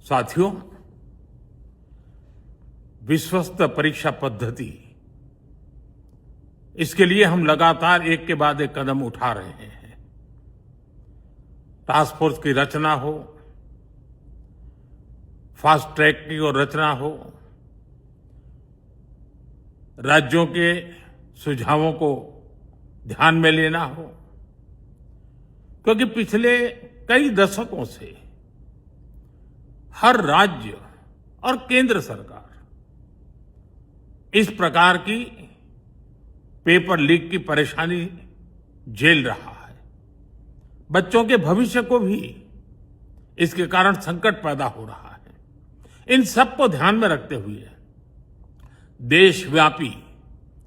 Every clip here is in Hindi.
साथियों, विश्वस्त परीक्षा पद्धति, इसके लिए हम लगातार एक के बाद एक कदम उठा रहे हैं। टास्क फोर्स की रचना हो, फास्ट ट्रैक की और रचना हो, राज्यों के सुझावों को ध्यान में लेना हो, क्योंकि पिछले कई दशकों से हर राज्य और केंद्र सरकार इस प्रकार की पेपर लीक की परेशानी झेल रहा है। बच्चों के भविष्य को भी इसके कारण संकट पैदा हो रहा है। इन सब को ध्यान में रखते हुए देशव्यापी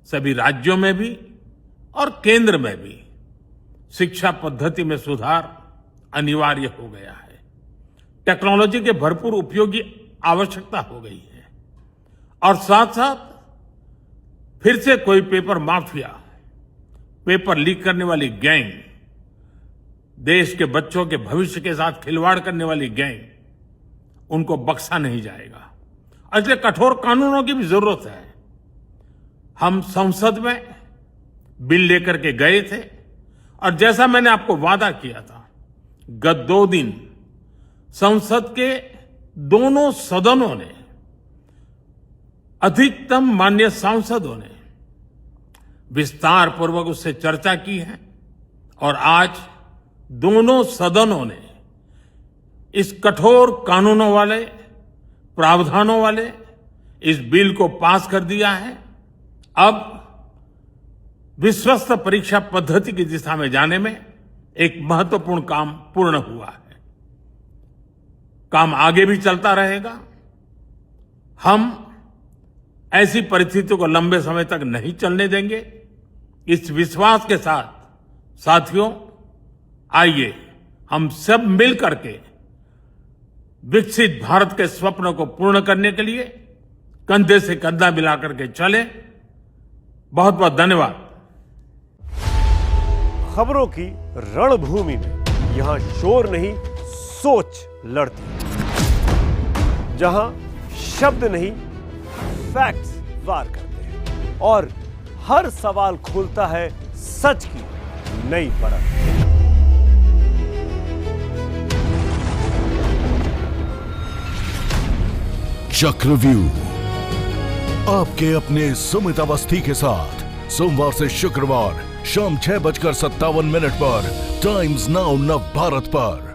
सभी राज्यों में भी और केंद्र में भी शिक्षा पद्धति में सुधार अनिवार्य हो गया है। टेक्नोलॉजी के भरपूर उपयोग की आवश्यकता हो गई है और साथ साथ फिर से कोई पेपर माफिया, पेपर लीक करने वाली गैंग, देश के बच्चों के भविष्य के साथ खिलवाड़ करने वाली गैंग, उनको बख्शा नहीं जाएगा। इसलिए कठोर कानूनों की भी जरूरत है। हम संसद में बिल लेकर के गए थे और जैसा मैंने आपको वादा किया था, गत 2 दिन संसद के दोनों सदनों ने, अधिकतम माननीय सांसदों ने विस्तार पूर्वक उससे चर्चा की है और आज दोनों सदनों ने इस कठोर कानूनों वाले, प्रावधानों वाले इस बिल को पास कर दिया है। अब विश्वस्त परीक्षा पद्धति की दिशा में जाने में एक महत्वपूर्ण काम पूर्ण हुआ है। काम आगे भी चलता रहेगा। हम ऐसी परिस्थितियों को लंबे समय तक नहीं चलने देंगे। इस विश्वास के साथ साथियों, आइए हम सब मिल करके विकसित भारत के स्वप्न को पूर्ण करने के लिए कंधे से कंधा मिलाकर के चलें। बहुत बहुत धन्यवाद। खबरों की रणभूमि में यहां शोर नहीं, सोच लड़ती है। जहां शब्द नहीं, फैक्ट्स वार करते हैं और हर सवाल खोलता है सच की नई परत। चक्रव्यूह आपके अपने सुमित अवस्थी के साथ सोमवार से शुक्रवार शाम 6:57 पर टाइम्स नाउ नव भारत पर।